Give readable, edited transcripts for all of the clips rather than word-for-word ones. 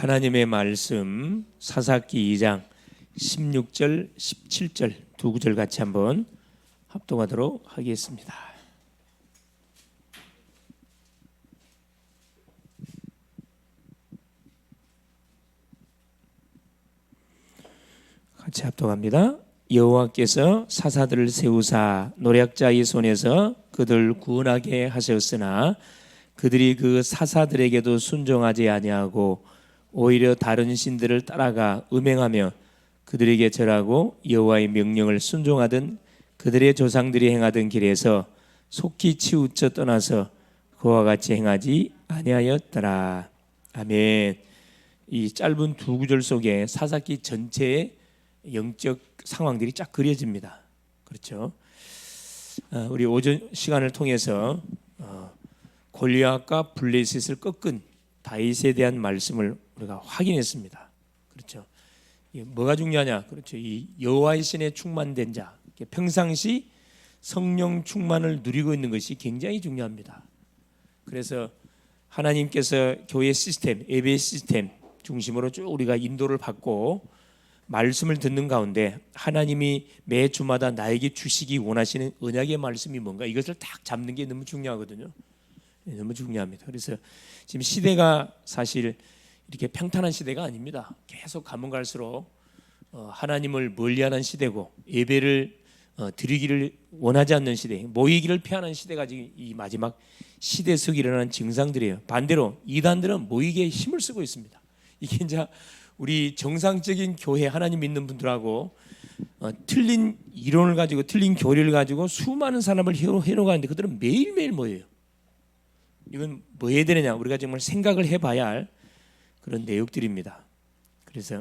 하나님의 말씀 사사기 2장 16절 17절 두 구절 같이 한번 합독하도록 하겠습니다. 같이 합독합니다. 여호와께서 사사들을 세우사 노략자의 손에서 그들 구원하게 하셨으나 그들이 그 사사들에게도 순종하지 아니하고 오히려 다른 신들을 따라가 음행하며 그들에게 절하고 여호와의 명령을 순종하던 그들의 조상들이 행하던 길에서 속히 치우쳐 떠나서 그와 같이 행하지 아니하였더라. 아멘. 이 짧은 두 구절 속에 사사기 전체의 영적 상황들이 쫙 그려집니다. 그렇죠? 우리 오전 시간을 통해서 골리앗과 블레셋을 꺾은 다윗에 대한 말씀을 우리가 확인했습니다. 그렇죠? 뭐가 중요하냐? 그렇죠. 이 여호와의 신에 충만된 자, 평상시 성령 충만을 누리고 있는 것이 굉장히 중요합니다. 그래서 하나님께서 교회 시스템, 예배 시스템 중심으로 쭉 우리가 인도를 받고 말씀을 듣는 가운데 하나님이 매 주마다 나에게 주시기 원하시는 언약의 말씀이 뭔가 이것을 딱 잡는 게 너무 중요하거든요. 너무 중요합니다. 그래서 지금 시대가 사실 이렇게 평탄한 시대가 아닙니다. 계속 가면 갈수록 하나님을 멀리하는 시대고 예배를 드리기를 원하지 않는 시대, 모이기를 피하는 시대가 지금 이 마지막 시대 속에 일어나는 증상들이에요. 반대로 이단들은 모이기에 힘을 쓰고 있습니다. 이게 이제 우리 정상적인 교회 하나님 믿는 분들하고 틀린 이론을 가지고 틀린 교리를 가지고 수많은 사람을 해로가는데 그들은 매일매일 모여요. 이건 뭐 해야 되느냐? 우리가 정말 생각을 해봐야 할 그런 내용들입니다. 그래서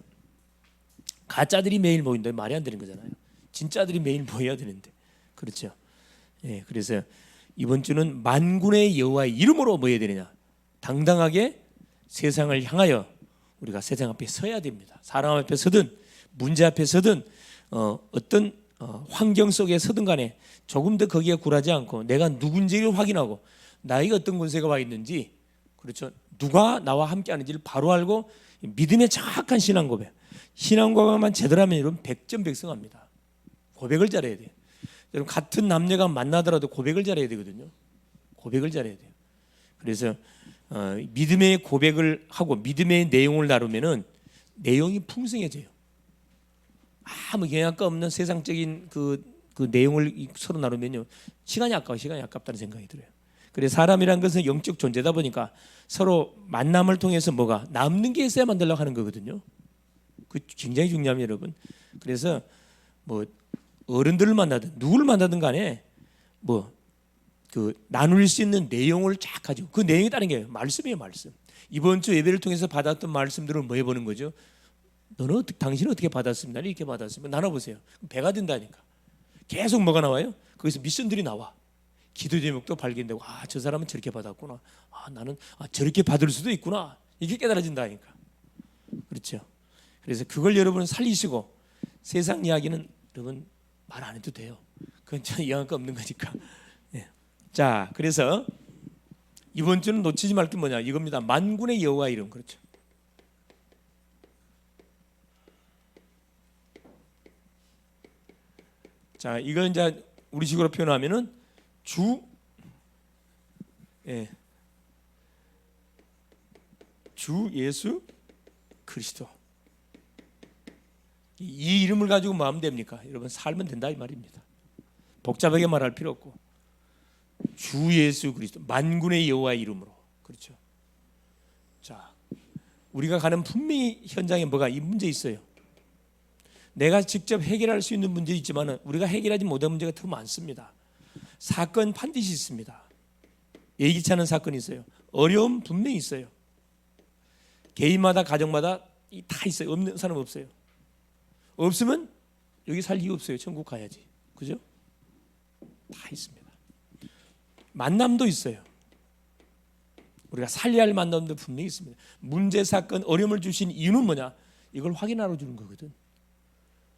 가짜들이 매일 모인다 말이 안 되는 거잖아요. 진짜들이 매일 모여야 되는데, 그렇죠? 예, 그래서 이번 주는 만군의 여호와의 이름으로 모여야 되느냐? 당당하게 세상을 향하여 우리가 세상 앞에 서야 됩니다. 사람 앞에 서든 문제 앞에 서든 어떤 환경 속에 서든 간에 조금 더 거기에 굴하지 않고 내가 누군지를 확인하고 나에게 어떤 권세가 와 있는지, 그렇죠? 누가 나와 함께 하는지를 바로 알고 믿음의 정확한 신앙 고백. 신앙 고백만 제대로 하면 여러분 100점 백성합니다. 고백을 잘해야 돼요. 여러분 같은 남녀가 만나더라도 고백을 잘해야 되거든요. 고백을 잘해야 돼요. 그래서 믿음의 고백을 하고 믿음의 내용을 다루면은 내용이 풍성해져요. 아무 영향가 없는 세상적인 그 내용을 서로 나누면요 시간이 아깝다는 생각이 들어요. 그래서 사람이란 것은 영적 존재다 보니까 서로 만남을 통해서 뭐가 남는 게 있어야 만들려고 하는 거거든요. 그 굉장히 중요합니다, 여러분. 그래서 뭐 어른들을 만나든 누구를 만나든 간에 뭐 그 나눌 수 있는 내용을 쫙 가지고 그 내용이 다른 게 말씀이에요, 말씀. 이번 주 예배를 통해서 받았던 말씀들을 뭐 해보는 거죠? 당신은 어떻게 받았습니다? 이렇게 받았습니다. 나눠보세요. 배가 된다니까. 계속 뭐가 나와요? 거기서 미션들이 나와. 기도 제목도 발견되고, 저 사람은 저렇게 받았구나. 나는 저렇게 받을 수도 있구나. 이게 깨달아진다니까. 그렇죠? 그래서 그걸 여러분 살리시고 세상 이야기는 여러분 말 안 해도 돼요. 그건 전 이해할 거 없는 거니까. 네. 자, 그래서 이번 주는 놓치지 말 게 뭐냐? 이겁니다. 만군의 여호와 이름. 그렇죠? 자, 이걸 이제 우리식으로 표현하면은 주 예수 그리스도. 이 이름을 가지고 뭐 하면 됩니까? 여러분 살면 된다 이 말입니다. 복잡하게 말할 필요 없고 주 예수 그리스도 만군의 여호와의 이름으로. 그렇죠? 자, 우리가 가는 분명히 현장에 뭐가 이 문제 있어요. 내가 직접 해결할 수 있는 문제 있지만 우리가 해결하지 못한 문제가 더 많습니다. 사건 반드시 있습니다. 예기치 않은 사건이 있어요. 어려움 분명히 있어요. 개인마다 가정마다 다 있어요. 없는 사람 없어요. 없으면 여기 살 이유 없어요. 천국 가야지. 그죠? 다 있습니다. 만남도 있어요. 우리가 살려야 할 만남도 분명히 있습니다. 문제, 사건, 어려움을 주신 이유는 뭐냐? 이걸 확인하러 주는 거거든.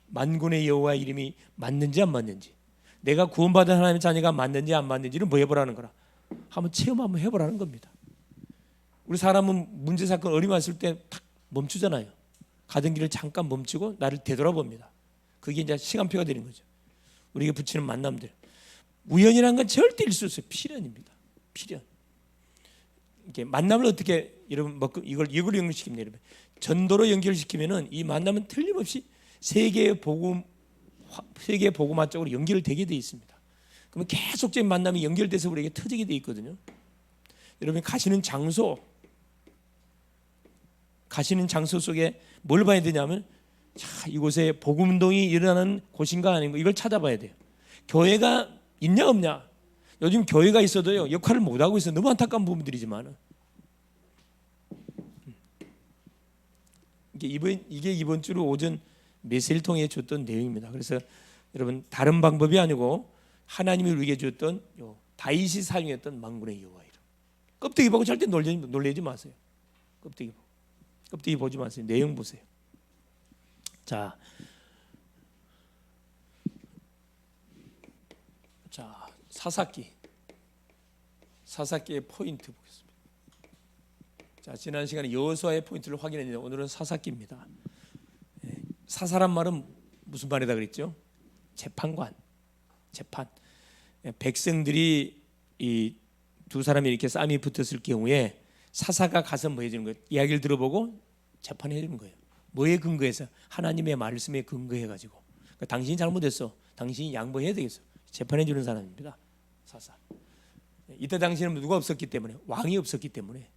만군의 여호와 이름이 맞는지 안 맞는지, 내가 구원받은 하나님의 자녀가 맞는지 안 맞는지를 뭐 해보라는 거라. 한번 체험 한번 해보라는 겁니다. 우리 사람은 문제, 사건, 어려움 왔을 때 탁 멈추잖아요. 가던 길을 잠깐 멈추고 나를 되돌아봅니다. 그게 이제 시간표가 되는 거죠. 우리에게 붙이는 만남들. 우연이라는 건 절대 있을 수 없어요. 필연입니다. 필연. 이게 만남을 어떻게 여러분 이걸 연결시킵니다. 여러분. 전도로 연결시키면은 이 만남은 틀림없이 세계의 복음화 쪽으로 연결되게 돼 있습니다. 그러면 계속적인 만남이 연결돼서 우리에게 터지게 돼 있거든요. 여러분이 가시는 장소 속에 뭘 봐야 되냐면, 자, 이곳에 복음 운동이 일어나는 곳인가 아닌가 이걸 찾아봐야 돼요. 교회가 있냐 없냐. 요즘 교회가 있어도요 역할을 못 하고 있어. 너무 안타까운 부분들이지만 이게 이번 주로 오전 메시지를 통해 줬던 내용입니다. 그래서 여러분 다른 방법이 아니고 하나님이 우리에게 줬던 다윗이 사용했던 만군의 여호와 이름. 껍데기 보고 절대 놀라지 마세요. 껍데기 보지 마세요. 내용 보세요. 자, 사사기의 포인트 보겠습니다. 자, 지난 시간에 여호수아의 포인트를 확인했는데 오늘은 사사기입니다. 사사란 말은 무슨 말이다 그랬죠? 재판관, 재판. 백성들이 이 두 사람이 이렇게 싸움이 붙었을 경우에 사사가 가서 뭐 해주는 거예요? 이야기를 들어보고 재판해 주는 거예요. 뭐에 근거해서? 하나님의 말씀에 근거해가지고. 그러니까 당신이 잘못했어. 당신이 양보해야 되겠어. 재판해 주는 사람입니다. 사사. 이때 당시에는 누가 없었기 때문에, 왕이 없었기 때문에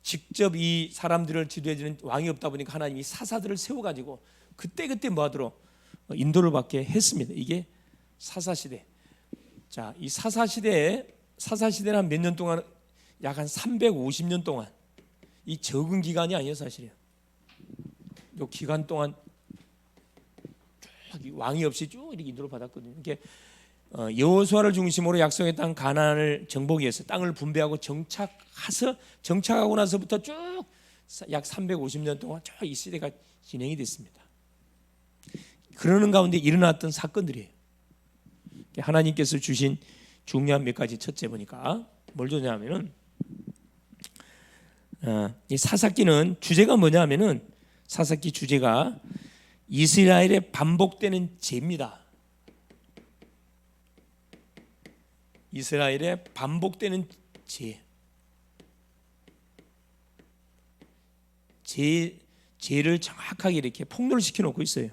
직접 이 사람들을 지도해 주는 왕이 없다 보니까 하나님이 사사들을 세워가지고 그때 뭐하도록 인도를 받게 했습니다. 이게 사사시대. 자, 이 사사시대는 몇 년 동안, 약 한 350년 동안, 이 적은 기간이 아니에요 사실이에요. 이 기간 동안 쭉 왕이 없이 쭉 이렇게 인도를 받았거든요. 이게 여호수아를 중심으로 약속의 땅 가나안을 정복하기 위해서 땅을 분배하고 정착하고 나서부터 쭉 약 350년 동안 쭉 이 시대가 진행이 됐습니다. 그러는 가운데 일어났던 사건들이에요. 하나님께서 주신 중요한 몇 가지. 첫째 보니까 뭘 주냐면은 이 사사기는 주제가 뭐냐면은, 사사기 주제가 이스라엘의 반복되는 죄입니다. 이스라엘의 반복되는 죄를 정확하게 이렇게 폭로를 시켜놓고 있어요.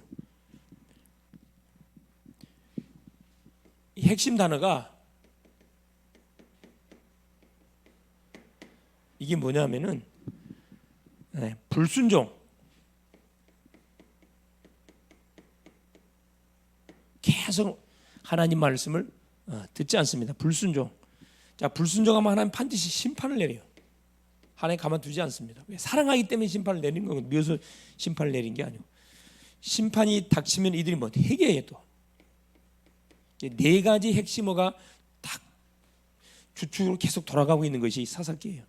이 핵심 단어가 이게 뭐냐면은 불순종. 계속 하나님 말씀을 듣지 않습니다. 불순종. 자, 불순종하면 하나님 반드시 심판을 내려요. 하나님 가만두지 않습니다. 왜? 사랑하기 때문에 심판을 내리는 거고, 미워서 심판을 내린 게 아니고. 심판이 닥치면 이들이 뭐 회개해요. 또 네 가지 핵심어가 딱 주축으로 계속 돌아가고 있는 것이 사사기예요.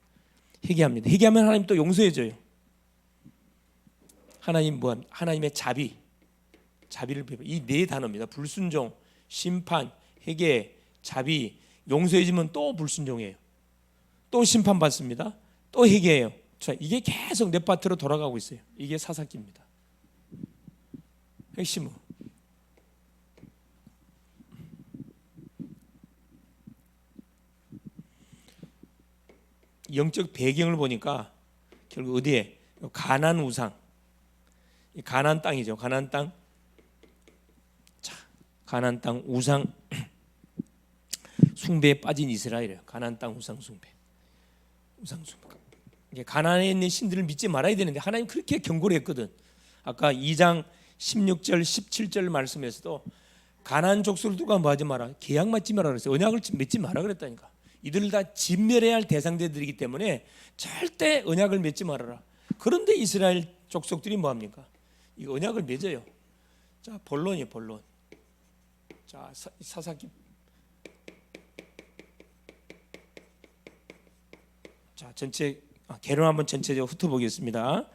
회개합니다. 회개하면 하나님 또 용서해줘요. 하나님의 자비를 베풀어. 이 네 단어입니다. 불순종, 심판, 회개, 자비. 용서해주면 또 불순종해요. 또 심판받습니다. 또 회개해요. 자, 이게 계속 내 파트로 돌아가고 있어요. 이게 사사기입니다. 핵심은 영적 배경을 보니까 결국 어디에? 가나안 우상, 가나안 땅이죠. 가나안 땅. 자, 가나안 땅 우상 숭배에 빠진 이스라엘이에요. 가나안 땅 우상 숭배. 이게 가나안에 있는 신들을 믿지 말아야 되는데 하나님 그렇게 경고를 했거든. 아까 2장 16절 17절 말씀에서도 가나안 족속을 누가 뭐 하지 마라, 계약 맺지 마라 그랬어요. 언약을 맺지 마라 그랬다니까. 이들을 다 진멸해야 할 대상들이기 때문에 절대 언약을 맺지 말아라. 그런데 이스라엘 족속들이 뭐 합니까? 이 언약을 맺어요. 자, 본론이에요, 본론. 자, 사사기. 자, 전체 개론 한번 전체적으로 훑어보겠습니다.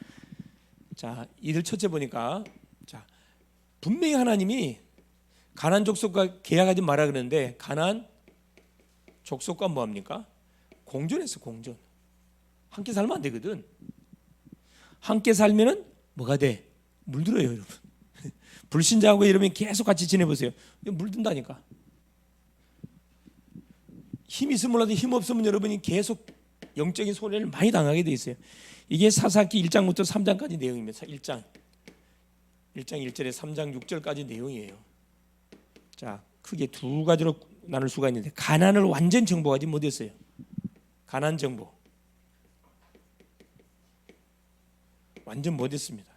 자, 이들 첫째 보니까, 자, 분명히 하나님이 가나안 족속과 계약하지 마라 그러는데 가나안 족속과 뭐 합니까? 공존했어, 공존. 함께 살면 안 되거든. 함께 살면은 뭐가 돼? 물들어요, 여러분. 불신자하고 이러면 계속 같이 지내보세요. 물든다니까. 힘이 있으면 몰라도 힘 없으면 여러분이 계속 영적인 손해를 많이 당하게 돼 있어요. 이게 사사기 1장부터 3장까지 내용입니다. 1장 1절에 3장 6절까지 내용이에요. 자, 크게 두 가지로 나눌 수가 있는데, 가나안을 완전 정복하지 못했어요. 가나안 정복 완전 못했습니다.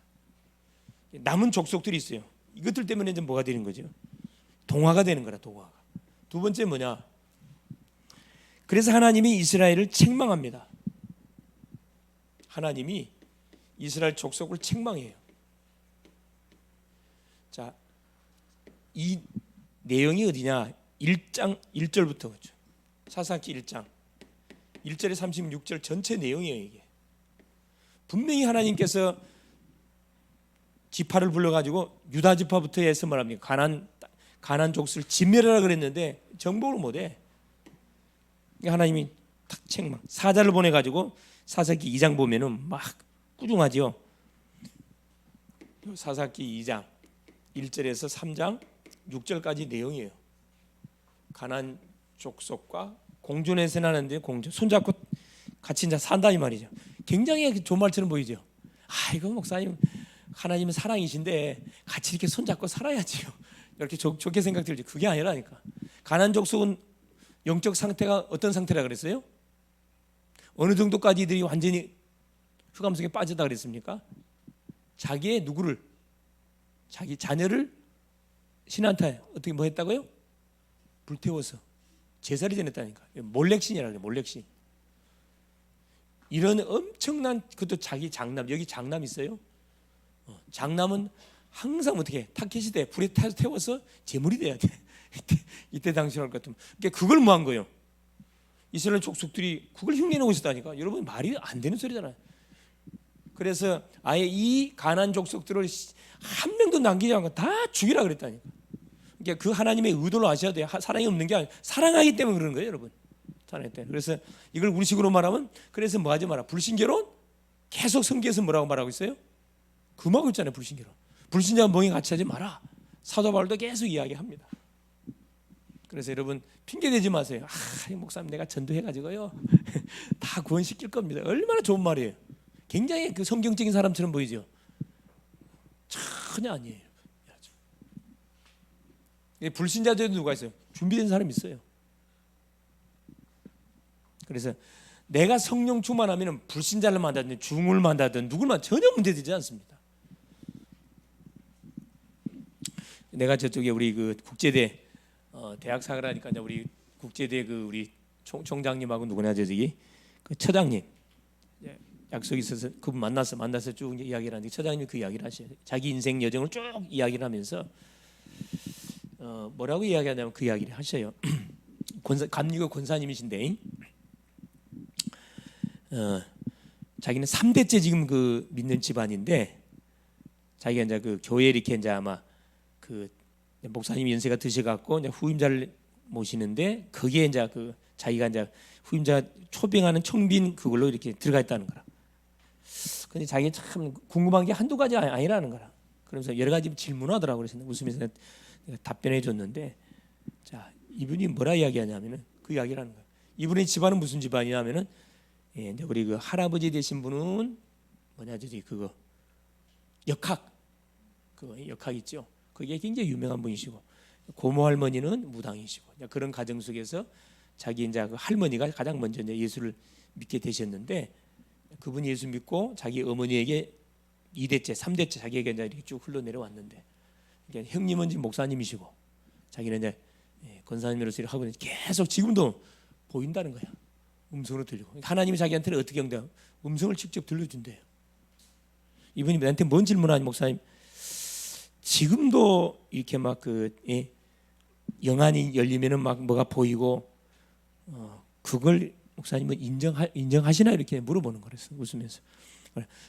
남은 족속들이 있어요. 이것들 때문에 이제 뭐가 되는 거죠? 동화가 되는 거라. 동화가. 두 번째 뭐냐? 그래서 하나님이 이스라엘을 책망합니다. 하나님이 이스라엘 족속을 책망해요. 자, 이 내용이 어디냐? 1장 1절부터 그렇죠. 사사기 1장 1절에 36절 전체 내용이에요. 이게 분명히 하나님께서 지파를 불러가지고 유다 지파부터 해서 말합니까? 가나안 족속을 진멸하라 그랬는데 정복을 못해. 하나님이 탁 책망. 사자를 보내가지고 사사기 2장 보면은 막 꾸중하지요. 사사기 2장 1절에서 3장 6절까지 내용이에요. 가나안 족속과 공존해서 나는데 공존 손잡고 같이 이제 산다 이 말이죠. 굉장히 좋은 말처럼 보이죠. 이거 목사님 하나님은 사랑이신데 같이 이렇게 손잡고 살아야지요. 이렇게 좋게 생각 들지. 그게 아니라니까. 가나안 족속은 영적 상태가 어떤 상태라 그랬어요? 어느 정도까지 이들이 완전히 흑암속에 빠졌다 그랬습니까? 자기의 누구를? 자기 자녀를 신한테 어떻게 뭐 했다고요? 불태워서 제사를 지냈다니까. 몰렉신이라고 해요. 몰렉신. 이런 엄청난, 그것도 자기 장남, 여기 장남 있어요? 장남은 항상 어떻게 해? 타켓시대 불에 태워서 제물이 돼야 돼. 이때 당시 할 것 같으면. 그러니까 그걸 뭐 한 거예요? 이스라엘 족속들이 그걸 흉내내고 있었다니까. 여러분 말이 안 되는 소리잖아요. 그래서 아예 이 가나안 족속들을 한 명도 남기지 않고 다 죽이라 그랬다니까. 그러니까 그 하나님의 의도를 아셔야 돼요. 사랑이 없는 게 아니라 사랑하기 때문에 그러는 거예요, 여러분. 사랑하기 때문에. 그래서 이걸 우리식으로 말하면, 그래서 뭐 하지 마라. 불신결혼? 계속 성경에서 뭐라고 말하고 있어요? 금하고 있잖아요, 불신결혼. 불신자와 멍이 같이 하지 마라. 사도 바울도 계속 이야기합니다. 그래서 여러분 핑계대지 마세요. 목사님 내가 전도해가지고요 다 구원시킬 겁니다. 얼마나 좋은 말이에요. 굉장히 그 성경적인 사람처럼 보이죠. 전혀 아니에요. 불신자들도 누가 있어요? 준비된 사람이 있어요. 그래서 내가 성령 충만하면 불신자를 만나든 중을 만나든 누굴 만 전혀 문제되지 않습니다. 내가 저쪽에 우리 그 국제대 대학 사가라니까 우리 국제대 그 우리 총장님하고 누구냐 저기 그 처장님 약속이 있어서 그분 만나서 쭉 이야기를 하는데 처장님이 그 이야기를 하셔요. 자기 인생 여정을 쭉 이야기를 하면서 뭐라고 이야기하냐면 그 이야기를 하셔요. 감리교 권사님이신데 자기는 3대째 지금 그 믿는 집안인데 자기가 이제 그 교회 이렇게 이제 아마 그 목사님 연세가 드셔갖고 이제 후임자를 모시는데 거기에 이제 그 자기가 이제 후임자 초빙하는 청빈 그걸로 이렇게 들어가 있다는 거라. 근데 자기 참 궁금한 게 한두 가지 아니라는 거라. 그러면서 여러 가지 질문하더라고. 그래서 웃으면서 내가 답변해 줬는데, 자 이분이 뭐라 이야기하냐면은 그 이야기라는 거야. 이분의 집안은 무슨 집안이냐면은 이제 우리 그 할아버지 되신 분은 뭐냐 저기 그거 역학 그 역학 있죠. 그게 굉장히 유명한 분이시고 고모 할머니는 무당이시고 그런 가정 속에서 자기 이제 그 할머니가 가장 먼저 이제 예수를 믿게 되셨는데 그분이 예수 믿고 자기 어머니에게 2대째, 3대째 자기에게 이제 이렇게 쭉 흘러내려왔는데 그러니까 형님은 지금 목사님이시고 자기는 이제 권사님으로서 일을 하고 있는데 계속 지금도 보인다는 거야. 음성으로 들리고 하나님이 자기한테는 어떻게 응답? 음성을 직접 들려준대요. 이분이 나한테 뭔 질문하니 목사님? 지금도 이렇게 막 그 영안이 열리면은 막 뭐가 보이고 그걸 목사님은 인정하시나 이렇게 물어보는 거랬어. 웃으면서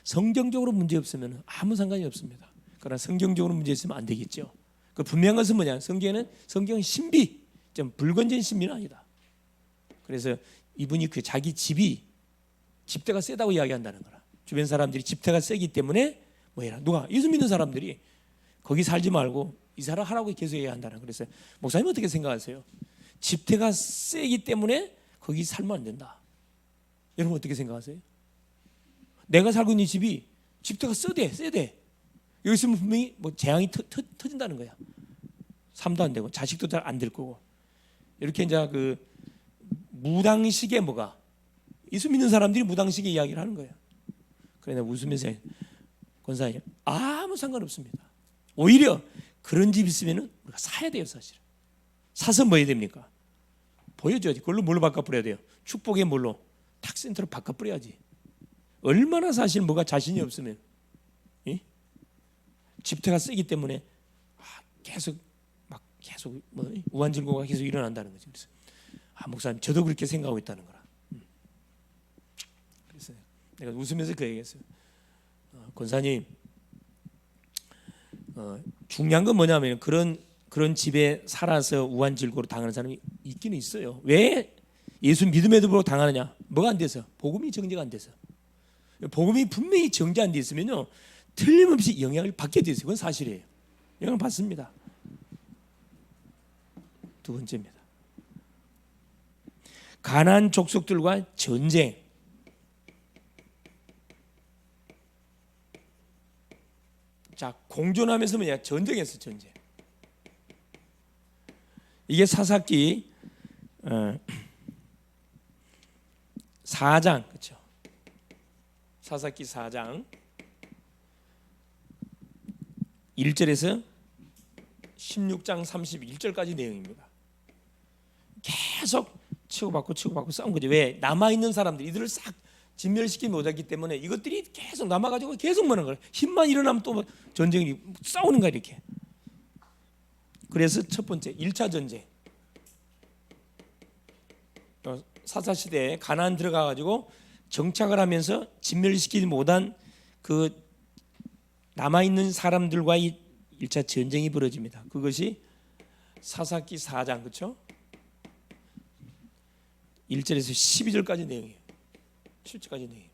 성경적으로 문제 없으면 아무 상관이 없습니다. 그러나 성경적으로 문제 있으면 안 되겠죠. 그 분명한 것은 뭐냐? 성경은 신비, 좀 불건전 신비는 아니다. 그래서 이분이 그 자기 집대가 세다고 이야기한다는 거라. 주변 사람들이 집태가 세기 때문에 뭐해라, 누가 예수 믿는 사람들이 거기 살지 말고 이사를 하라고 계속 얘기해야 한다는. 그래서 목사님 어떻게 생각하세요? 집태가 세기 때문에 거기 살면 안 된다. 여러분 어떻게 생각하세요? 내가 살고 있는 집이 집태가 세대 여기 있으면 분명히 뭐 재앙이 터진다는 거야. 삶도 안 되고 자식도 잘 안 될 거고. 이렇게 이제 그 무당식의 뭐가 예수 믿는 사람들이 무당식의 이야기를 하는 거예요. 그러나 웃으면서 권사님 아무 상관없습니다. 오히려 그런 집 있으면 우리가 사야 돼요. 사실은 사서 뭐 해야 됩니까? 보여줘야지. 그걸로 뭘로 바꿔버려야 돼요? 축복의 뭘로? 탁센터로 바꿔버려야지. 얼마나 사실 뭐가 자신이 없으면 집태가 세기 때문에 계속 뭐 우환질고가 계속 일어난다는 거죠. 그래서 목사님 저도 그렇게 생각하고 있다는 거라. 그래서 내가 웃으면서 그 얘기했어요. 권사님 중요한 건 뭐냐면 그런 집에 살아서 우환질고로 당하는 사람이 있기는 있어요. 왜 예수 믿음에도 불구하고 당하느냐? 뭐가 안 돼서? 복음이 정제가 안 돼서. 복음이 분명히 정제 안 돼 있으면요 틀림없이 영향을 받게 돼 있어요. 그건 사실이에요. 영향을 받습니다. 두 번째입니다. 가나안 족속들과 전쟁. 자, 공존하면서 뭐냐? 전쟁했어, 전쟁. 이게 사사기 4장, 그렇죠? 사사기 4장 1절에서 16장 31절까지 내용입니다. 계속 치고받고 싸운 거죠. 왜? 남아있는 사람들 이들을 싹 진멸시키지 못했기 때문에 이것들이 계속 남아가지고 계속 뭐는 거예요. 힘만 일어나면 또 전쟁이 싸우는 거야 이렇게. 그래서 첫 번째 1차 전쟁 사사시대에 가나안 들어가가지고 정착을 하면서 진멸시키지 못한 그 남아있는 사람들과의 1차 전쟁이 벌어집니다. 그것이 사사기 4장 그렇죠? 1절에서 12절까지 내용이에요. 7절까지 내용이에요.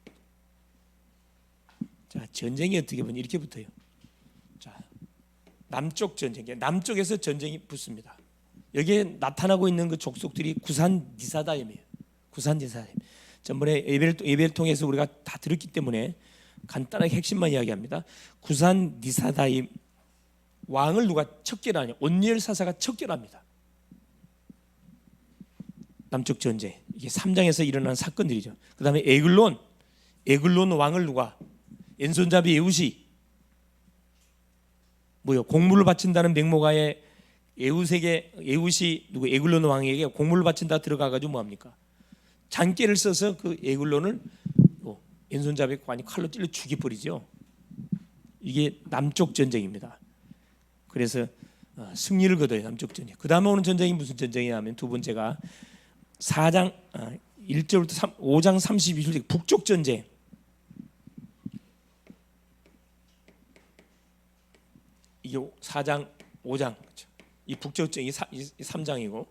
자, 전쟁이 어떻게 보면 이렇게 붙어요. 자, 남쪽 전쟁, 남쪽에서 전쟁이 붙습니다. 여기에 나타나고 있는 그 족속들이 구산 니사다임이에요. 구산 니사다임. 전번에 예배를 통해서 우리가 다 들었기 때문에 간단하게 핵심만 이야기합니다. 구산 니사다임 왕을 누가 척결하냐? 온니엘 사사가 척결합니다. 남쪽 전쟁 이게 3장에서 일어난 사건들이죠. 그 다음에 에글론 왕을 누가 왼손잡이 에웃이 공물을 바친다는 맹목하에 에웃이 누구 에글론 왕에게 공물을 바친다 들어가가지고 뭐합니까? 장깨를 써서 그 에글론을 왼손잡이 관이 칼로 찔러 죽여버리죠. 이게 남쪽 전쟁입니다. 그래서 승리를 거둬요. 남쪽 전쟁. 그 다음에 오는 전쟁이 무슨 전쟁이냐면 두 번째가 4장 1절부터 5장 32절 북쪽 전쟁. 이게 4장 5장 그렇죠. 이 북쪽 전쟁이 3장이고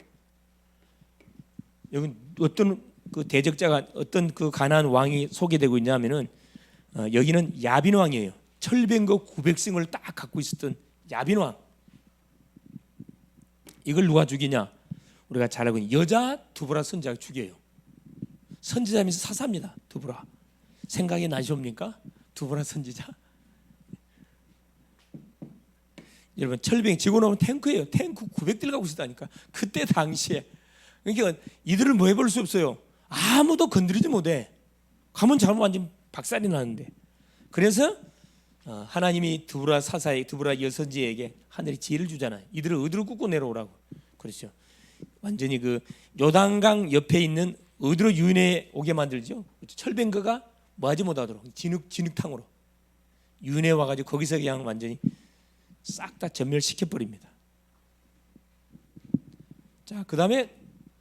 여기 어떤 그 대적자가 어떤 그 가나안 왕이 소개되고 있냐면은 여기는 야빈 왕이에요. 철병거 900승을 딱 갖고 있었던 야빈 왕. 이걸 누가 죽이냐? 우리가 잘 알고 있는 여자 두보라 선지자가 죽여요. 선지자면서 사사입니다. 두보라. 생각이 나시옵니까? 두보라 선지자. 여러분 철병 지고 나오면 탱크예요. 탱크 900대를 갖고 있었다니까. 그때 당시에. 그러니까 이들을 뭐 해볼 수 없어요. 아무도 건드리지 못해. 가면 잘못 완전 박살이 나는데. 그래서 하나님이 두보라 사사의 두보라 여선지에게 하늘이 지혜를 주잖아요. 이들을 어디로 굽고 내려오라고. 그렇죠. 완전히 그 요단강 옆에 있는 어디로 유인해 오게 만들죠. 철병거가 뭐하지 못하도록 진흙탕으로 유인해 와가지고 거기서 그냥 완전히 싹 다 전멸시켜 버립니다. 자, 그 다음에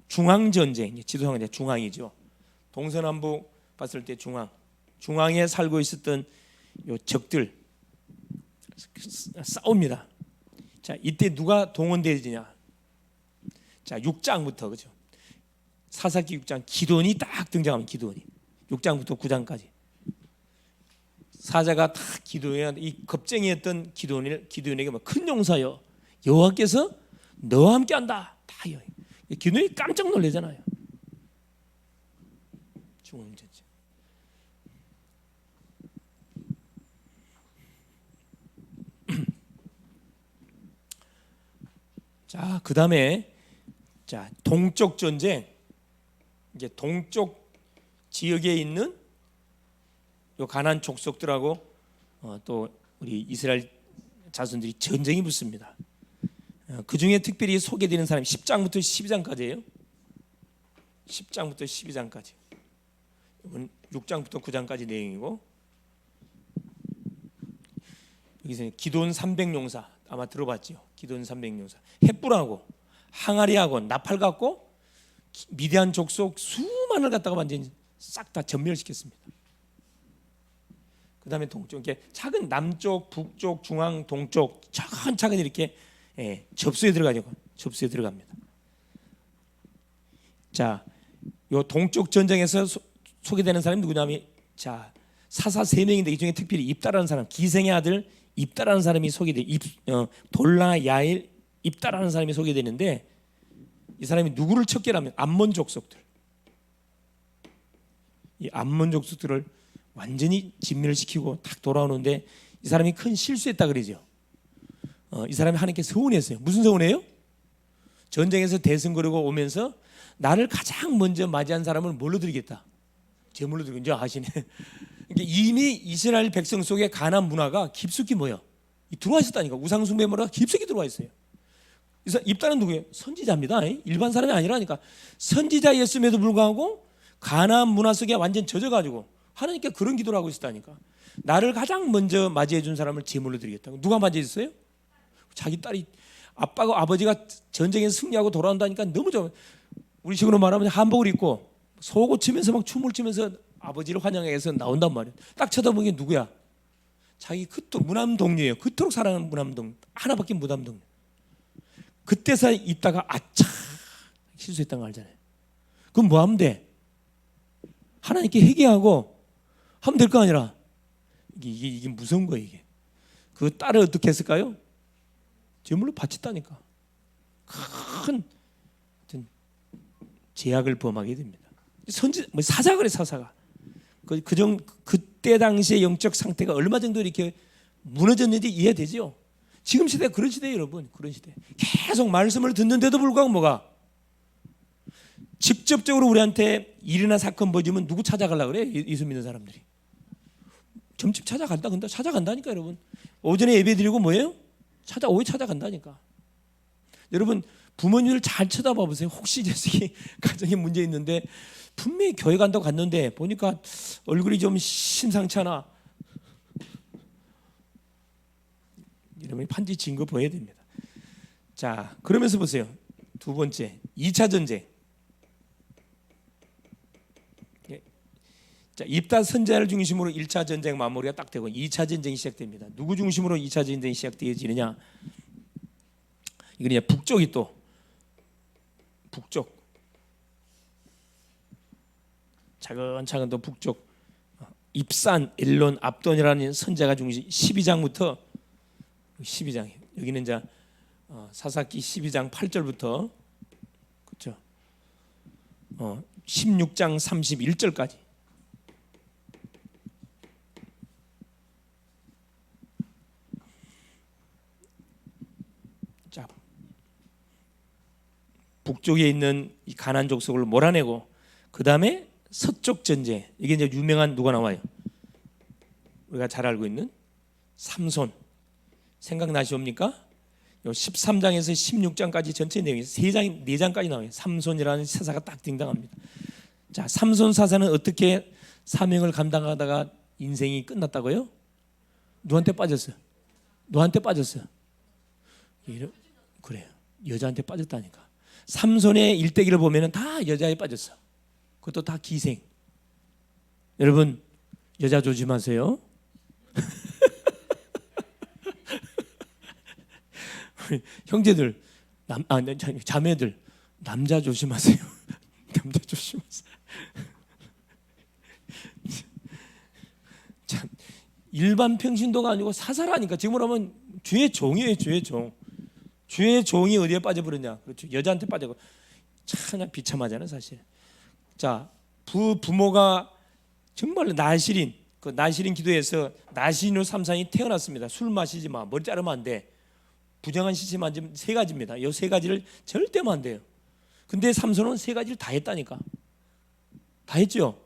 중앙전쟁. 지도상은 중앙이죠. 동서남북 봤을 때 중앙에 살고 있었던 요 적들 싸웁니다. 자, 이때 누가 동원되느냐? 자, 6장부터 그죠? 사사기 6장 기도원이 딱 등장하면 기도원이 6장부터 9장까지 사자가 다 기도해야 이 겁쟁이였던 기도원에게 큰 용사여 여호와께서 너와 함께한다. 다 기도원이 깜짝 놀라잖아요. 중앙전쟁. 자, 그다음에 자 동쪽 전쟁. 이제 동쪽 지역에 있는 요 가나안 족속들하고 또 우리 이스라엘 자손들이 전쟁이 붙습니다. 그 중에 특별히 소개되는 사람이 10장부터 12장까지예요. 10장부터 12장까지. 이건 6장부터 9장까지 내용이고, 여기서 기돈 300용사 아마 들어봤죠. 기돈 300용사 햇불하고 항아리하고 나팔 갖고 미디안 족속 수만을 갖다가 완전히 싹 다 전멸시켰습니다. 그 다음에 동쪽, 이렇게 작은 남쪽, 북쪽, 중앙, 동쪽 차근차근 이렇게 접수에 들어갑니다. 자, 요 동쪽 전쟁에서 소개되는 사람이 누구냐면, 자 사사 3명인데 이 중에 특별히 입다라는 사람, 기생의 아들 입다라는 사람이 소개돼. 돌라 야일 입다라는 사람이 소개되는데, 이 사람이 누구를 척결하면 암몬 족속들, 이 암몬 족속들을 완전히 진멸시키고 딱 돌아오는데, 이 사람이 큰 실수했다 그러죠. 이 사람이 하나님께 서운했어요. 무슨 서운해요? 전쟁에서 대승 거르고 오면서 나를 가장 먼저 맞이한 사람을 뭘로 드리겠다? 제물로 드리고, 이제 아시네. 이미 이스라엘 백성 속에 가나안 문화가 깊숙이 들어와 있었다니까. 우상 숭배 문화가 깊숙이 들어와 있어요. 입다는 누구예요? 선지자입니다. 일반 사람이 아니라니까. 선지자였음에도 불구하고 가나안 문화 속에 완전 젖어가지고 하나님께 그런 기도를 하고 있었다니까. 나를 가장 먼저 맞이해 준 사람을 제물로 드리겠다고. 누가 맞이했어요? 자기 딸이. 아버지가 전쟁에서 승리하고 돌아온다니까 너무 좋아. 우리 식으로 말하면 한복을 입고 소고 치면서 막 춤을 추면서 아버지를 환영하기 위해서 나온단 말이에요. 딱 쳐다보는 게 누구야? 자기 그토록 무남동녀예요. 그토록 사랑하는 무남동녀, 하나밖에 무남동녀. 그때서 있다가 아차 실수했다는 거 알잖아요. 그럼 뭐 하면 돼? 하나님께 회개하고 하면 될 거 아니라. 이게 무서운 거예요. 이게 그 딸을 어떻게 했을까요? 제물로 바쳤다니까. 큰 제약을 범하게 됩니다. 사자가 그래. 사자가 그때 당시의 영적 상태가 얼마 정도 이렇게 무너졌는지 이해되죠? 지금 시대 그런 시대예요, 여러분. 그런 시대. 계속 말씀을 듣는데도 불구하고 뭐가 직접적으로 우리한테 일이나 사건 벌어지면 누구 찾아가려고 그래? 예수 믿는 사람들이 점집 찾아간다니까. 여러분 오전에 예배 드리고 뭐예요? 오후에 찾아간다니까. 여러분 부모님을 잘 쳐다봐 보세요. 혹시 자식이 가정에 문제 있는데 분명히 교회 간다고 갔는데 보니까 얼굴이 좀 심상치 않아. 여러분이 판지 진 거 보여야 됩니다. 자, 그러면서 보세요. 두 번째, 2차 전쟁. 자, 입다 선자를 중심으로 1차 전쟁 마무리가 딱 되고 2차 전쟁이 시작됩니다. 누구 중심으로 2차 전쟁이 시작되어지느냐? 이건 이제 북쪽이 또 북쪽 차근차근 또 북쪽 입산, 엘론, 압돈이라는 선자가 중심. 12장부터 12장. 여기는 이제 사사기 12장 8절부터 그렇죠. 16장 31절까지. 자, 북쪽에 있는 이 가나안 족속을 몰아내고 그 다음에 서쪽 전쟁. 이게 이제 유명한 누가 나와요? 우리가 잘 알고 있는 삼손. 생각나시옵니까? 요 13장에서 16장까지 전체 내용이 4장까지 나와요. 삼손이라는 사사가 딱 등장합니다. 자, 삼손 사사는 어떻게 사명을 감당하다가 인생이 끝났다고요? 누구한테 빠졌어요? 너한테 빠졌어요. 그래요. 여자한테 빠졌다니까. 삼손의 일대기를 보면 다 여자에 빠졌어. 그것도 다 기생. 여러분 여자 조심하세요. 형제들, 자매들 남자 조심하세요. 남자 조심하세요. 참 일반 평신도가 아니고 사사라니까. 지금으로 하면 주의 종이에요. 주의 종. 주의 종이 어디에 빠져버렸냐? 그렇죠. 여자한테 빠져고 참 비참하잖아요, 사실. 자, 부모가 정말 나실인 그 나실인 기도에서 나실인으로 삼손이 태어났습니다. 술 마시지 마, 머리 자르면 안 돼. 부정한 시체만 지금 세 가지입니다. 이 세 가지를 절대 하면 안 돼요. 근데 삼손은 세 가지를 다 했다니까. 다 했죠.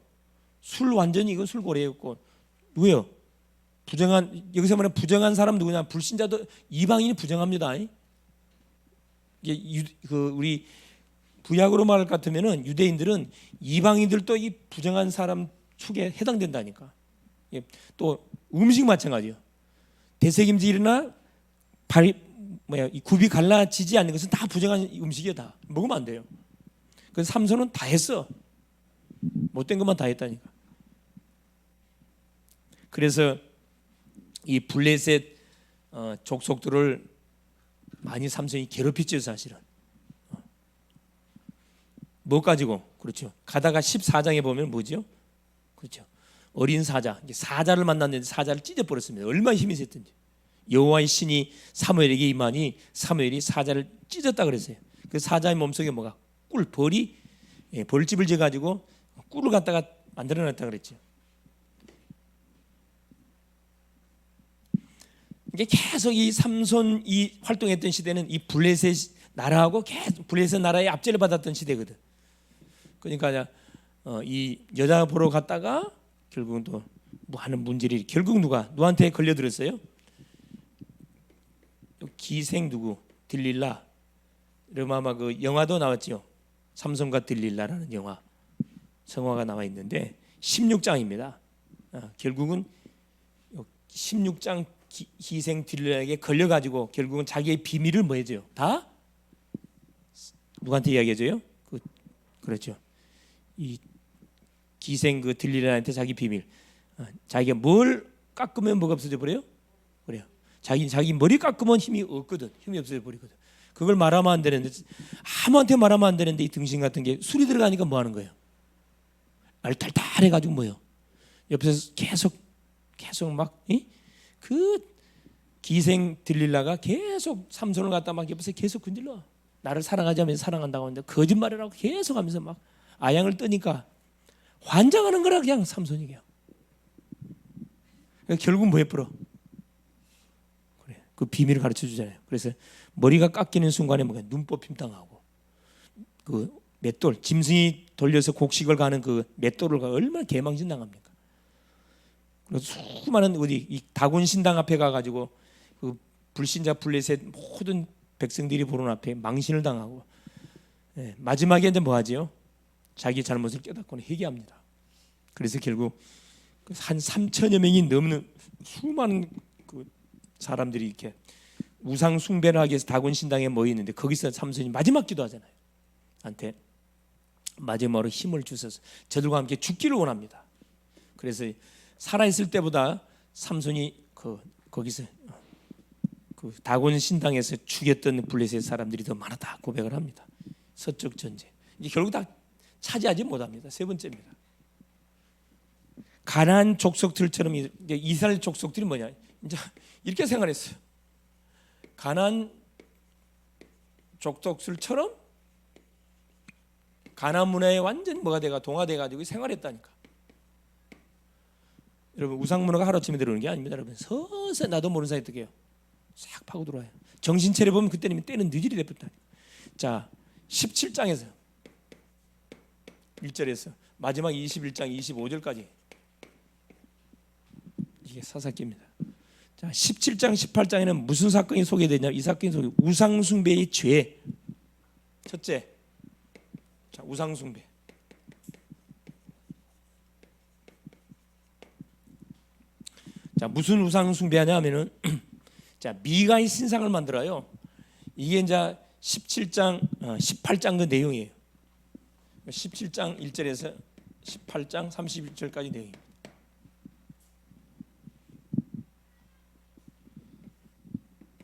술 완전히 이거 술고래였고 누구요? 부정한 여기서 말하는 부정한 사람 누구냐? 불신자도 이방인이 부정합니다. 이게 우리 구약으로 말할 것 같으면은 유대인들은 이방인들도 이 부정한 사람 축에 해당된다니까. 또 음식 마찬가지요. 대책임질이나 이 굽이 갈라지지 않는 것은 다 부정한 음식이야. 다 먹으면 안 돼요. 그래서 삼손은 다 했어. 못된 것만 다 했다니까. 그래서 이 블레셋 족속들을 많이 삼손이 괴롭혔죠, 사실은. 뭐 가지고? 그렇죠. 가다가 14장에 보면 뭐죠? 그렇죠. 어린 사자, 사자를 만났는데 사자를 찢어버렸습니다. 얼마나 힘이 셌든지. 여호와의 신이 사무엘에게 임하니 사무엘이 사자를 찢었다 그랬어요. 그 사자의 몸속에 뭐가 벌이 벌집을 재 가지고 꿀을 갖다가 만들어놨다 그랬죠. 이게 계속 이 삼손이 활동했던 시대는 이 블레셋 나라하고 계속 블레셋 나라의 압제를 받았던 시대거든. 그러니까 이 여자 보러 갔다가 결국은 또 뭐 하는 문제를 결국 누구한테 걸려들었어요? 기생 누구? 들릴라. 그러면 아마 그 영화도 나왔죠. 삼손과 들릴라라는 영화 성화가 나와 있는데 16장입니다. 결국은 16장 기생 들릴라에게 걸려가지고 결국은 자기의 비밀을 뭐 해줘요? 다 누구한테 이야기해줘요? 그렇죠. 이 기생 그 들릴라한테 자기 비밀. 자기가 뭘 깎으면 뭐가 없어져 버려요? 그래요. 자기 머리 깎으면 힘이 없거든. 힘이 없어져 버리거든. 그걸 말하면 안 되는데 아무한테 말하면 안 되는데 이 등신 같은 게 술이 들어가니까 뭐 하는 거예요? 알탈탈해 가지고 뭐요? 옆에서 계속 막 그 기생 들릴라가 계속 삼손을 갖다 막 옆에서 계속 건질러. 나를 사랑하자면서 사랑한다고 하는데 거짓말을 하고 계속 하면서 막 아양을 뜨니까 환장하는 거라 그냥 삼손이 그냥. 결국 뭐 해버려? 그래, 그 비밀을 가르쳐 주잖아요. 그래서 머리가 깎이는 순간에 뭐가 눈뽑힘 당하고 그 맷돌 짐승이 돌려서 곡식을 가는 그 맷돌을 얼마나 개망신 당합니까? 그래서 수많은 이 다곤 신당 앞에 가가지고 그 불신자 블레셋 모든 백성들이 보는 앞에 망신을 당하고 마지막에 이제 뭐 하지요? 자기 잘못을 깨닫고는 회개합니다. 그래서 결국 한 3천여 명이 넘는 수많은 그 사람들이 이렇게 우상 숭배를 하기 위해서 다곤 신당에 모여 있는데 거기서 삼손이 마지막 기도하잖아요. 한테 마지막으로 힘을 주셔서 저들과 함께 죽기를 원합니다. 그래서 살아있을 때보다 삼손이 거기서 그 다곤 신당에서 죽였던 블레셋 사람들이 더 많았다 고백을 합니다. 서쪽 전쟁. 이제 결국 다 차지하지 못합니다. 세 번째입니다. 가나안 족속들처럼 이스라엘 족속들이 뭐냐? 이제 이렇게 생활했어요. 가나안 족속들처럼 가나안 문화에 완전 뭐가 돼가 동화돼 가지고 생활했다니까. 여러분 우상 문화가 하루아침에 들어오는 게 아닙니다. 여러분 서서히 나도 모르는 사이에 어떻게 해요? 싹 파고 들어와요. 정신 차려 보면 그때는 때는 늦으리 됐다. 자 17장에서 1절에서 마지막 21장 25절까지 이게 사사기입니다. 자 17장 18장에는 무슨 사건이 소개되냐? 이 사건이 소개 우상 숭배의 죄. 첫째, 자 우상 숭배. 자 무슨 우상 숭배하냐 하면은 자 미가의 신상을 만들어요. 이게 이제 17장 18장 그 내용이에요. 17장 1절에서 18장 31절까지 내용입니다.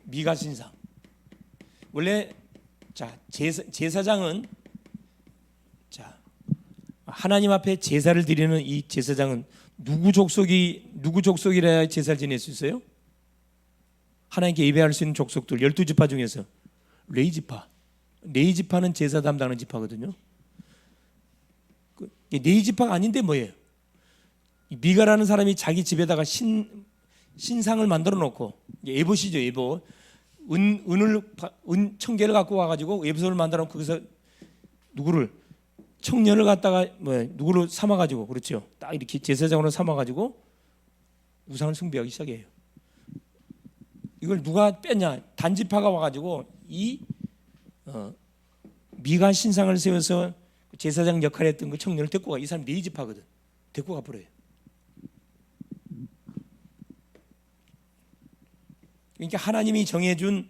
미가 신상. 원래 자 제사장은 자 하나님 앞에 제사를 드리는 이 제사장은 누구 족속이 누구 족속이라야 제사를 지낼 수 있어요? 하나님께 예배할 수 있는 족속들 12지파 중에서 레위지파. 레위지파는 제사 담당하는 지파거든요. 레위지파가 아닌데 뭐예요? 미가라는 사람이 자기 집에다가 신상을 만들어 놓고, 에봇이죠, 에봇. 은 1000개를 갖고 와가지고 에봇을 만들어 놓고 거기서 누구를 청년을 갖다가 누구를 삼아가지고, 그렇죠, 딱 이렇게 제사장으로 삼아가지고 우상을 숭배하기 시작해요. 이걸 누가 뺐냐? 단지파가 와가지고 이 미가 신상을 세워서 제사장 역할을 했던 그 청년을 데리고 가. 이 사람 레위지파거든. 데리고 가버려요. 그러니까 하나님이 정해준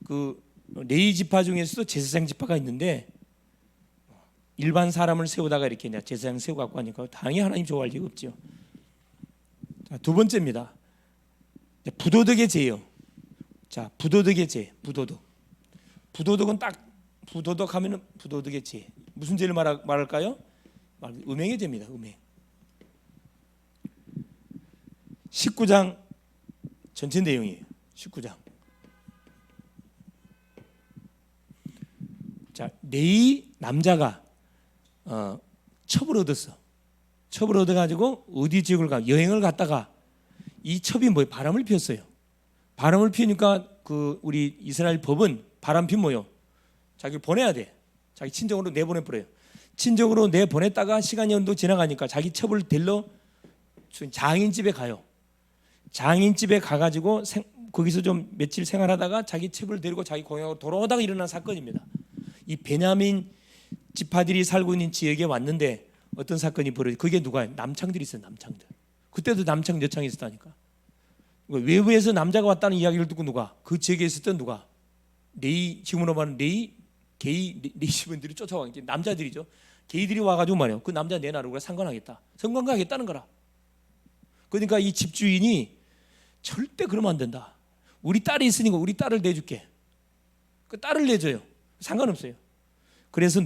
그 레위지파 중에서도 제사장 지파가 있는데, 일반 사람을 세우다가 이렇게 제사장 세우고 갖고 하니까 당연히 하나님 좋아할 리가 없죠. 자, 두 번째입니다. 부도덕의 죄요. 자, 부도덕의 죄, 부도덕은 딱 부도덕 하면은 부도덕의 죄. 무슨 죄를 말할까요? 음행의 죄입니다. 음행. 19장 전체 내용이에요. 19장. 자, 레위 남자가 첩을 얻었어. 첩을 얻어가지고 어디 지역을 가? 여행을 갔다가 이 첩이 뭐예요? 바람을 피웠어요. 바람을 피우니까 그 우리 이스라엘 법은 바람 피면 뭐요? 자기 보내야 돼. 자기 친정으로 내보내버려요. 친정으로 내보냈다가 시간이 어느 정도 지나가니까 자기 첩을 데리러 장인 집에 가요. 장인 집에 가가지고 거기서 좀 며칠 생활하다가 자기 첩을 데리고 자기 고향으로 돌아오다가 일어난 사건입니다. 이 베냐민 지파들이 살고 있는 지역에 왔는데 어떤 사건이 벌어져? 그게 누가요? 남창들이 있어요. 남창들. 그때도 남창 여창이 있었다니까. 외부에서 남자가 왔다는 이야기를 듣고 누가? 그 지역에 있었던 누가? 레위, 지금으로 말하는 레위 시분들이 쫓아와. 남자들이죠. 게이들이 와가지고 말이에요. 그 남자 내놔라. 우리가 상관하겠다. 성관계하겠다는 거라. 그러니까 이 집주인이 절대 그러면 안 된다. 우리 딸이 있으니까 우리 딸을 내줄게. 그 딸을 내줘요. 상관없어요. 그래서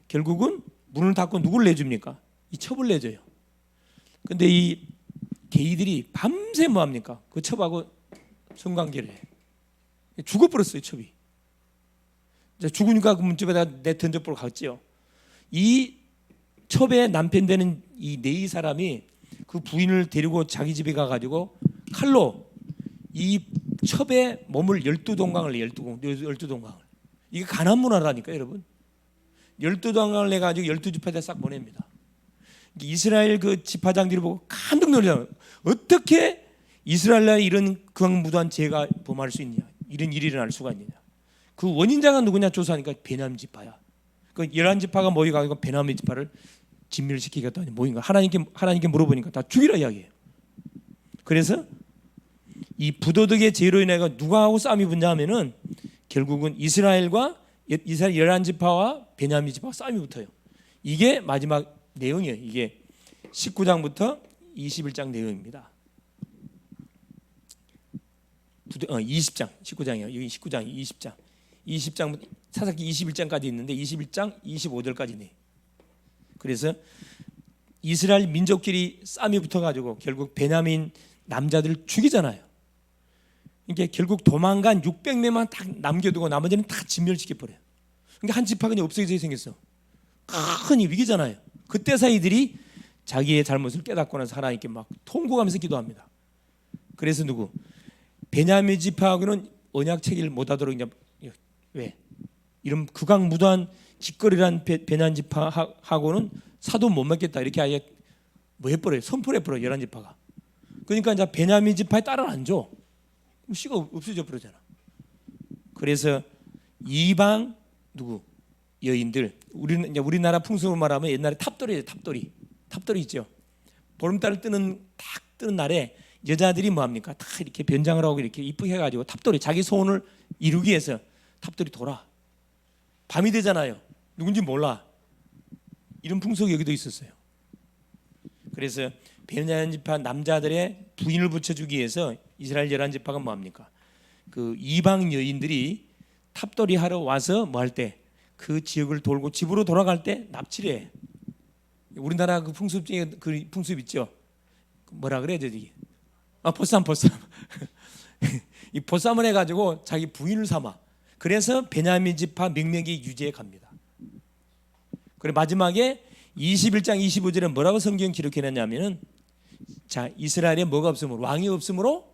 결국은 문을 닫고 누구를 내줍니까? 이 첩을 내줘요. 근데 이 게이들이 밤새 뭐합니까? 그 첩하고 성관계를 해. 죽어버렸어요, 첩이. 죽으니까 그 문집에다 내 던져보러 갔지요. 이 첩의 남편 되는 이 레위 사람이 그 부인을 데리고 자기 집에 가가지고 칼로 이 첩의 몸을 12동강을 내. 12동강을. 이게 가난 문화라니까 여러분. 12동강을 내가지고 12지파에 싹 보냅니다. 이스라엘 그 지파장들이 보고 깜짝 놀라요. 어떻게 이스라엘에 이런 극악무도한 죄가 범할 수 있냐, 이런 일이 일어날 수가 있느냐. 그 원인자가 누구냐 조사하니까 베냐민 지파야. 그 11지파가 모여가지고 베냐민 지파를 진멸시키겠다 모인 거. 하나님께 물어보니까 다 죽이라 이야기예요. 그래서 이 부도덕의 죄로 인해 누가 하고 싸움이 붙냐 하면은 결국은 이스라엘 11지파와 베냐민 지파가 싸움이 붙어요. 이게 마지막 내용이에요. 이게 19장부터 21장 내용입니다. 20장, 19장이에요. 여기 19장, 20장. 20장 사사기 21장까지 있는데 21장 25절까지네. 그래서 이스라엘 민족끼리 싸움이 붙어가지고 결국 베냐민 남자들을 죽이잖아요. 이게 결국 도망간 600명만 딱 남겨두고 나머지는 다 진멸시켜버려요. 그러니까 한 지파가 그냥 없어지게 생겼어. 큰 위기잖아요. 그때 사이들이 자기의 잘못을 깨닫고 나서 하나님께 막 통곡하면서 기도합니다. 그래서 베냐민 지파하고는 언약 체계를 못하도록 이제 왜? 이런 극악무도한 짓거리란 베냐민 지파하고는 사도 못 맡겠다 이렇게 아예 해버려요. 선포를 해버려요. 11지파가. 그러니까 이제 베냐민 지파에 딸을 안 줘. 씨가 없어져 버리잖아. 그래서 이방 여인들, 우리나라 풍습으로 말하면 옛날에 탑돌이에요. 탑돌이 있죠. 보름달 딱 뜨는 날에 여자들이 뭐합니까? 다 이렇게 변장을 하고 이렇게 이쁘게 해가지고 탑돌이 자기 소원을 이루기 위해서 탑돌이 돌아. 밤이 되잖아요. 누군지 몰라. 이런 풍속이 여기도 있었어요. 그래서 베냐민 지파 남자들의 부인을 붙여주기 위해서 이스라엘 11지파가 뭐합니까? 그 이방 여인들이 탑돌이 하러 와서 뭐 할 때 그 지역을 돌고 집으로 돌아갈 때 납치를 해. 우리나라 그 풍습 중에 그 풍습 있죠. 뭐라 그래야 되지? 보쌈. 이 보쌈을 해가지고 자기 부인을 삼아. 그래서 베냐민 지파 명맥이 유지해 갑니다. 그리고 마지막에 21장 25절에 뭐라고 성경 기록해놨냐면은, 자, 이스라엘에 뭐가 없으므로, 왕이 없으므로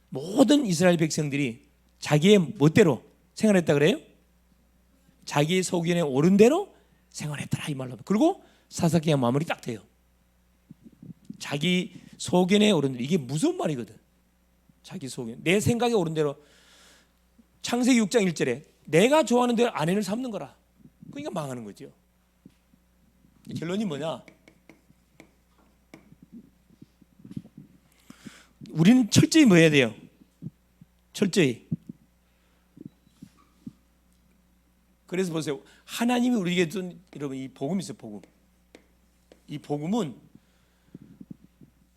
모든 이스라엘 백성들이 자기의 멋대로 생활했다 그래요. 자기 소견에 옳은 대로 생활했더라 이 말로. 그리고 사사기가 마무리 딱 돼요. 자기 소견에 옳은 대로. 이게 무슨 말이거든. 자기 소견, 내 생각에 옳은 대로. 창세기 6장 1절에 내가 좋아하는 대로 아내를 삼는 거라. 그러니까 망하는 거죠. 결론이 뭐냐? 우리는 철저히 뭐 해야 돼요? 철저히. 그래서 보세요. 하나님이 우리에게 준, 여러분, 이 복음이 있어요. 복음. 이 복음은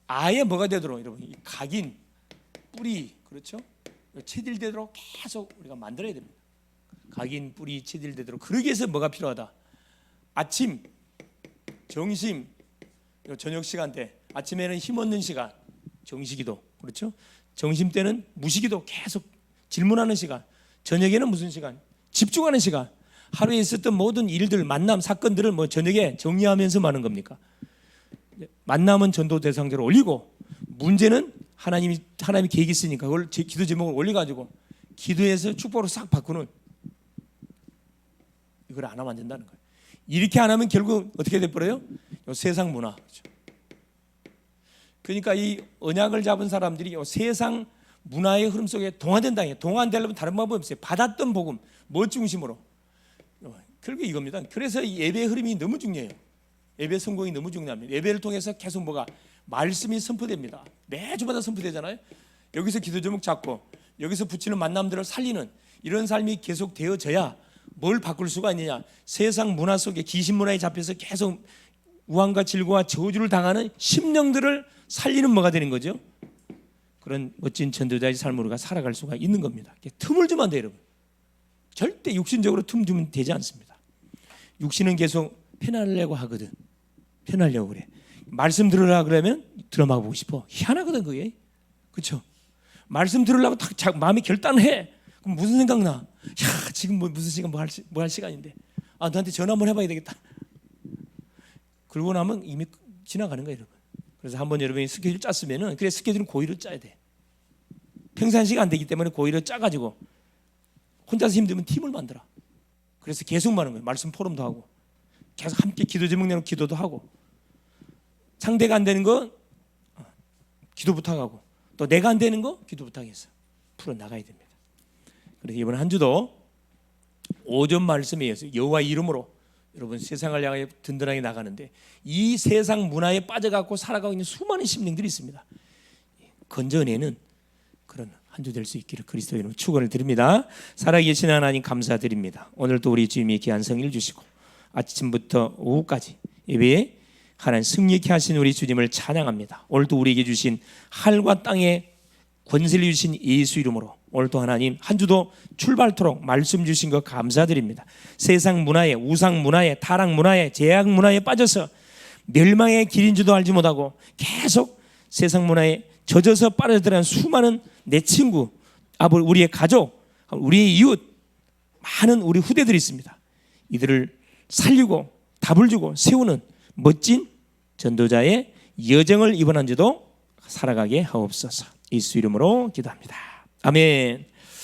아예 뭐가 되도록, 여러분, 이 각인, 뿌리, 그렇죠? 체질되도록 계속 우리가 만들어야 됩니다. 각인, 뿌리, 체질되도록. 그러기 위해서 뭐가 필요하다? 아침, 정심, 저녁 시간대. 아침에는 힘없는 시간, 정시기도, 그렇죠? 점심 때는 무시기도, 계속 질문하는 시간. 저녁에는 무슨 시간? 집중하는 시간. 하루에 있었던 모든 일들, 만남, 사건들을 뭐 저녁에 정리하면서 하는 겁니까? 만남은 전도 대상자로 올리고, 문제는 하나님이 계획이 있으니까 그걸 기도 제목을 올려가지고 기도해서 축복으로 싹 바꾸는, 이걸 안 하면 안 된다는 거예요. 이렇게 안 하면 결국 어떻게 돼버려요? 세상 문화. 그러니까 이 언약을 잡은 사람들이 세상 문화의 흐름 속에 동화된다. 동화되려면 다른 방법이 없어요. 받았던 복음, 뭐 중심으로. 결국 이겁니다. 그래서 이 예배의 흐름이 너무 중요해요. 예배 성공이 너무 중요합니다. 예배를 통해서 계속 뭐가 말씀이 선포됩니다. 매주마다 선포되잖아요. 여기서 기도 제목 잡고 여기서 붙이는 만남들을 살리는 이런 삶이 계속 되어져야 뭘 바꿀 수가 있느냐. 세상 문화 속에 귀신 문화에 잡혀서 계속 우환과 질고와 저주를 당하는 심령들을 살리는 뭐가 되는 거죠. 그런 멋진 전도자의 삶으로 우리가 살아갈 수가 있는 겁니다. 틈을 주면 안 돼요, 여러분. 절대 육신적으로 틈 주면 되지 않습니다. 육신은 계속 편하려고 하거든. 편하려고 그래. 말씀 들으려고 그러면 드라마 보고 싶어. 희한하거든 그게. 그렇죠? 말씀 들으려고 딱 마음이 결단을 해. 그럼 무슨 생각 나? 야, 지금 무슨 시간 뭐 할 시간인데. 아, 너한테 전화 한번 해봐야 되겠다. 그러고 나면 이미 지나가는 거예요, 여러분. 그래서 한번 여러분이 스케줄 짰으면은, 그래, 스케줄은 고의로 짜야 돼. 평상시가 안 되기 때문에 고의로 짜가지고 혼자서 힘들면 팀을 만들어. 그래서 계속 하는 거예요. 말씀 포럼도 하고 계속 함께 기도 제목 내놓고 기도도 하고, 상대가 안 되는 거 기도 부탁하고, 또 내가 안 되는 거 기도 부탁해서 풀어나가야 됩니다. 그래서 이번 한 주도 오전 말씀에 의해서 여호와 이름으로 여러분 세상을 향해 든든하게 나가는데, 이 세상 문화에 빠져갖고 살아가고 있는 수많은 심령들이 있습니다. 건져내는 그런 한 주 될 수 있기를 그리스도의 이름으로 축원을 드립니다. 살아계신 하나님 감사드립니다. 오늘도 우리 주님이 귀한 성의를 주시고 아침부터 오후까지 예배에 하나님 승리케 하신 우리 주님을 찬양합니다. 오늘도 우리에게 주신 하늘과 땅의 권세를 주신 예수 이름으로 오늘도 하나님 한 주도 출발토록 말씀 주신 것 감사드립니다. 세상 문화에, 우상 문화에, 타락 문화에, 제약 문화에 빠져서 멸망의 길인 줄도 알지 못하고 계속 세상 문화에 젖어서 빠져들어간 수많은 내 친구, 우리의 가족, 우리의 이웃, 많은 우리 후대들이 있습니다. 이들을 살리고 답을 주고 세우는 멋진 전도자의 여정을 이번 한 주도 살아가게 하옵소서. 예수 이름으로 기도합니다. 아멘.